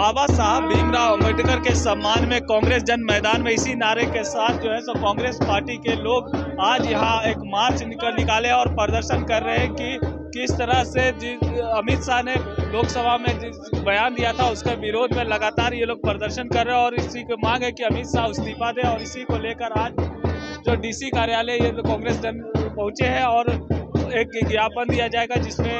बाबा साहब भीमराव अंबेडकर के सम्मान में कांग्रेस जन मैदान में इसी नारे के साथ जो है सो कांग्रेस पार्टी के लोग आज यहाँ एक मार्च निकाले और प्रदर्शन कर रहे हैं कि किस तरह से अमित शाह ने लोकसभा में जिस बयान दिया था उसके विरोध में लगातार ये लोग प्रदर्शन कर रहे हैं और इसी की मांग है कि अमित शाह इस्तीफा दें। और इसी को लेकर आज जो डीसी कार्यालय ये कांग्रेस जन पहुंचे हैं और एक ज्ञापन दिया जाएगा जिसमें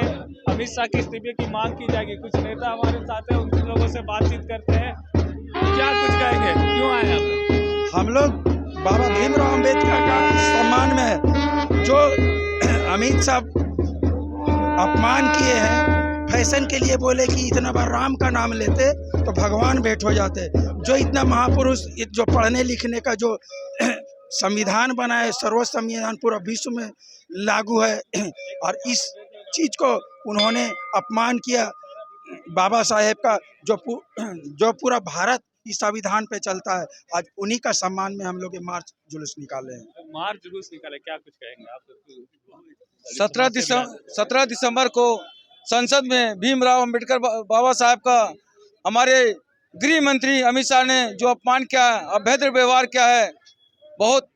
अमित शाह के इस्तीफे की मांग की जाएगी। कुछ नेता हमारे साथ हैं, उन लोगों से बातचीत करते हैं। क्या कुछ कहेंगे, क्यों आए आप? हम लोग बाबा भीमराव अंबेडकर का सम्मान में है। जो अमित शाह अपमान किए हैं, फैशन के लिए बोले कि इतना बार राम का नाम लेते तो भगवान भेंट हो जाते। जो इतना महापुरुष जो पढ़ने लिखने का जो संविधान बना है, सर्वोच्च संविधान पूरा विश्व में लागू है, और इस चीज को उन्होंने अपमान किया। बाबा साहेब का जो पूरा भारत इस संविधान पे चलता है, आज उन्हीं का सम्मान में हम लोग ये मार्च जुलूस निकाले हैं। मार्च जुलूस निकाले, क्या कुछ कहेंगे आप? 17 दिसंबर को संसद में भीमराव अंबेडकर बाबा साहब का हमारे गृह मंत्री अमित शाह ने जो अपमान किया है, अभद्र व्यवहार किया है, बहुत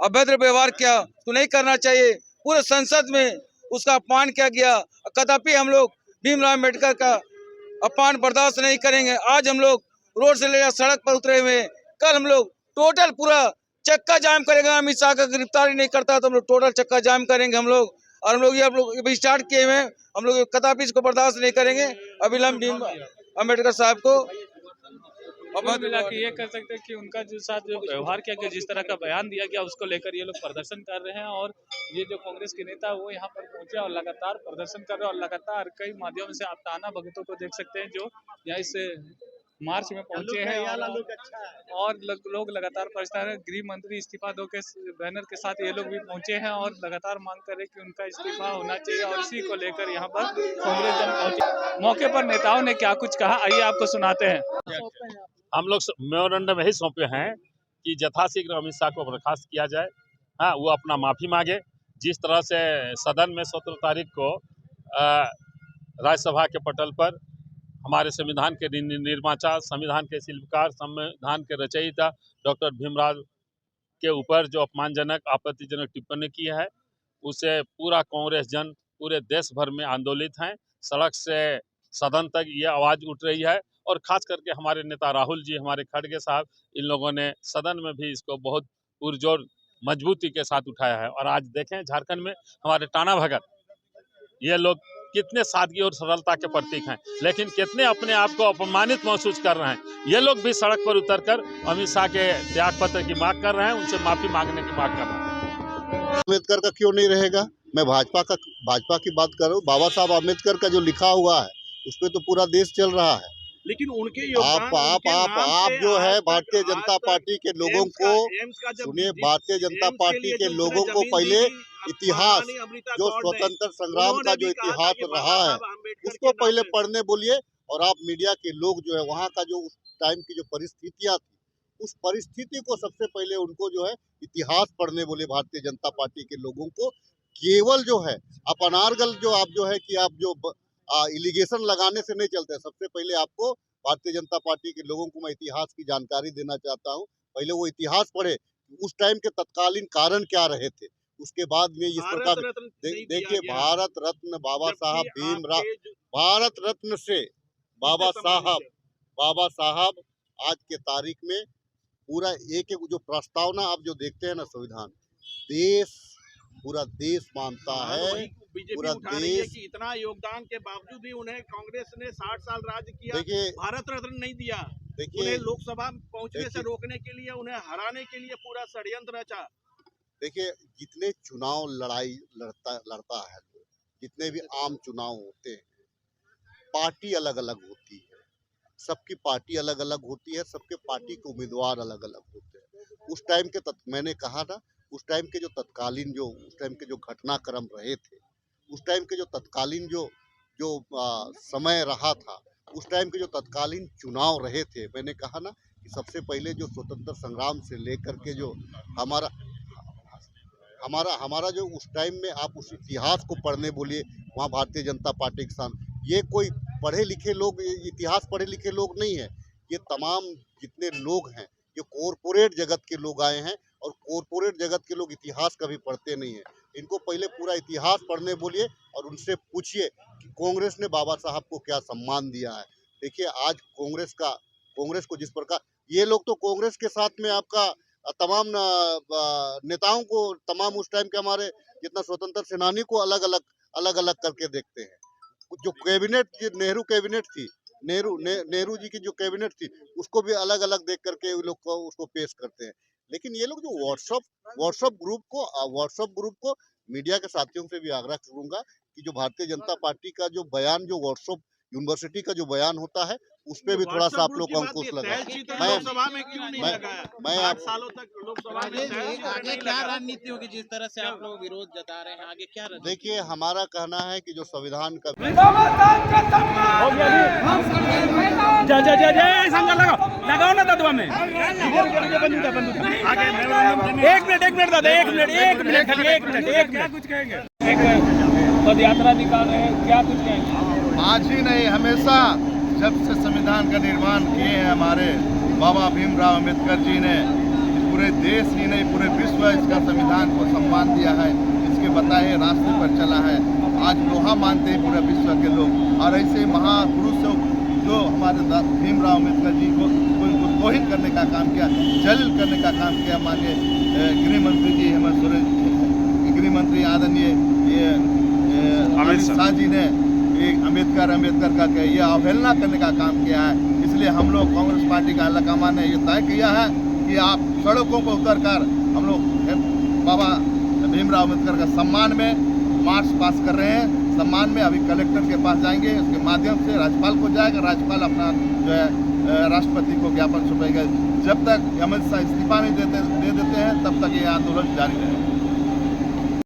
अभद्र व्यवहार किया, तो नहीं करना चाहिए। पूरे संसद में उसका अपमान किया गया। कदापि हम लोग भीमराव अंबेडकर का अपमान बर्दाश्त नहीं करेंगे। आज हम लोग रोड से लेकर सड़क पर उतरे हुए। कल हम लोग टोटल पूरा चक्का जाम करेंगे। अमित शाह का गिरफ्तारी नहीं करता तो हम लोग टोटल चक्का जाम करेंगे हम लोग। और हम लोग ये स्टार्ट किए हुए हैं, हम लोग कदापि इसको बर्दाश्त नहीं करेंगे। अविलंब भीम अम्बेडकर साहब को मिला कि ये कर सकते हैं कि उनका जो साथ जो व्यवहार किया गया, जिस तरह का बयान दिया गया, उसको लेकर ये लोग प्रदर्शन कर रहे हैं। और ये जो कांग्रेस के नेता वो यहाँ पर पहुंचे और लगातार प्रदर्शन कर रहे हैं और लगातार कई माध्यमों से आप ताना भगतों को देख सकते हैं जो यहाँ इस मार्च में पहुंचे हैं। और लोग लगातार परेशान है। गृह मंत्री इस्तीफा दो के बैनर के साथ ये लोग भी पहुंचे हैं और लगातार मांग कर रहे हैं कि उनका इस्तीफा होना चाहिए। और इसी को लेकर यहाँ पर कांग्रेस जन पहुंचे। मौके पर नेताओं ने क्या कुछ कहा, आइए आपको सुनाते हैं। हम लोग मेमोरेंडम यही सौंपे हैं कि यथाशीघ्र अमित शाह को बर्खास्त किया जाए। हाँ, वो अपना माफ़ी मांगे। जिस तरह से सदन में 17 तारीख को राज्यसभा के पटल पर हमारे संविधान के निर्माता, संविधान के शिल्पकार, संविधान के रचयिता डॉक्टर भीमराव के ऊपर जो अपमानजनक आपत्तिजनक टिप्पणी की है, उसे पूरा कांग्रेस जन पूरे देश भर में आंदोलित हैं। सड़क से सदन तक ये आवाज़ उठ रही है और खास करके हमारे नेता राहुल जी, हमारे खड़गे साहब, इन लोगों ने सदन में भी इसको बहुत पुरजोर मजबूती के साथ उठाया है। और आज देखें झारखंड में हमारे टाना भगत, ये लोग कितने सादगी और सरलता के प्रतीक हैं, लेकिन कितने अपने आप को अपमानित महसूस कर रहे हैं। ये लोग भी सड़क पर उतरकर अमित शाह के त्याग पत्र की मांग कर रहे हैं, उनसे माफी मांगने की मांग कर रहे हैं। अम्बेडकर का क्यों नहीं रहेगा? मैं भाजपा की बात कर रहा हूँ। बाबा साहब अम्बेडकर का जो लिखा हुआ है उस पर तो पूरा देश चल रहा है। लेकिन उनके आप जो है भारतीय जनता पार्टी के लोगों को सुनिए, भारतीय जनता पार्टी के लोगों को पहले इतिहास, जो स्वतंत्र संग्राम का जो इतिहास रहा है उसको पहले पढ़ने बोलिए। और आप मीडिया के लोग जो है वहाँ का जो उस टाइम की जो परिस्थितियाँ थी, उस परिस्थिति को सबसे पहले उनको जो है इतिहास पढ़ने बोले भारतीय जनता पार्टी के लोगों को। केवल जो है आप अनारगल जो आप जो है कि आप जो इलिगेशन लगाने से नहीं चलते। सबसे पहले आपको भारतीय जनता पार्टी के लोगों को मैं इतिहास की जानकारी देना चाहता हूं। पहले वो इतिहास पढ़े, उस टाइम के तत्कालीन कारण क्या रहे थे। उसके बाद में इस प्रकार देखिए, भारत रत्न बाबा साहब भीमराव, भारत रत्न से बाबा साहब आज के तारीख में पूरा एक जो प्रस्तावना आप जो देखते हैं ना, संविधान पूरा देश मानता है। पूरा देश कि इतना योगदान के बावजूद भी उन्हें कांग्रेस ने 60 साल राज किया, भारत रत्न नहीं दिया। उन्हें लोकसभा पहुंचने से रोकने के लिए, उन्हें हराने के लिए पूरा षड्यंत्र रचा। देखिए, जितने चुनाव लड़ता है, जितने भी आम चुनाव होते हैं, पार्टी अलग अलग होती है, सबकी पार्टी अलग अलग होती है, सबके पार्टी के उम्मीदवार अलग अलग होते हैं। उस टाइम के मैंने कहा था, उस टाइम के जो तत्कालीन उस टाइम के जो घटनाक्रम रहे थे, उस टाइम के जो तत्कालीन जो समय रहा था, उस टाइम के जो तत्कालीन चुनाव रहे थे, मैंने कहा ना कि सबसे पहले जो स्वतंत्र संग्राम से लेकर के जो हमारा जो उस टाइम में आप उस इतिहास को पढ़ने बोलिए, वहाँ भारतीय जनता पार्टी के साथ ये कोई पढ़े लिखे लोग, इतिहास पढ़े लिखे लोग नहीं है। ये तमाम जितने लोग हैं ये कॉरपोरेट जगत के लोग आए हैं, और कॉरपोरेट जगत के लोग इतिहास कभी पढ़ते नहीं है। इनको पहले पूरा इतिहास पढ़ने बोलिए और उनसे पूछिए कि कांग्रेस ने बाबा साहब को क्या सम्मान दिया है। देखिए आज कांग्रेस को जिस प्रकार ये लोग, तो कांग्रेस के साथ में आपका तमाम नेताओं को, तमाम उस टाइम के हमारे जितना स्वतंत्र सेनानी को अलग अलग करके देखते हैं। जो कैबिनेट, नेहरू कैबिनेट थी, नेहरू जी की जो कैबिनेट थी उसको भी अलग अलग देख करके लोग को उसको पेश करते हैं। लेकिन ये लोग जो व्हाट्सएप ग्रुप को मीडिया के साथियों से भी आग्रह करूंगा कि जो भारतीय जनता पार्टी का जो बयान, जो व्हाट्सएप यूनिवर्सिटी का जो बयान होता है उस पे भी थोड़ा सा आप लोग अंकुश लगाएं। मैं 8 सालों तक लोकसभा में आगे क्या रणनीति होगी? जिस तरह से आप लोग विरोध जता रहे हैं, आगे क्या रणनीति? देखिए हमारा कहना है कि जो संविधान का लगाओ ना ददुआ में। एक मिनट कुछ कहेंगे। पद यात्रा निकाल रहे हैं, क्या कुछ कहेंगे? आज ही नहीं, हमेशा जब से संविधान का निर्माण किए हैं हमारे बाबा भीमराव अम्बेडकर जी ने, पूरे देश ही नहीं पूरे विश्व इसका संविधान को सम्मान दिया है, इसके बताए रास्ते पर चला है। आज लोहा मानते हैं पूरे विश्व के लोग। और ऐसे महापुरुषों जो हमारे भीमराव अम्बेडकर जी को तोहिन करने का काम किया, जलील करने का काम किया, माननीय गृह मंत्री जी हेमंत सोरेन, गृह मंत्री आदरणीय अमित शाह जी ने अम्बेडकर का ये अवहेलना करने का काम किया है। इसलिए हम लोग कांग्रेस पार्टी का आलाकमान ने ये तय किया है कि आप सड़कों पर उतरकर हम लोग बाबा भीमराव अम्बेडकर का सम्मान में मार्च पास कर रहे हैं। सम्मान में अभी कलेक्टर के पास जाएंगे, उसके माध्यम से राज्यपाल को जाएगा, राज्यपाल अपना जो है राष्ट्रपति को ज्ञापन सौंपेगा। जब तक अमित शाह इस्तीफा नहीं दे देते हैं तब तक ये आंदोलन जारी रहेगा।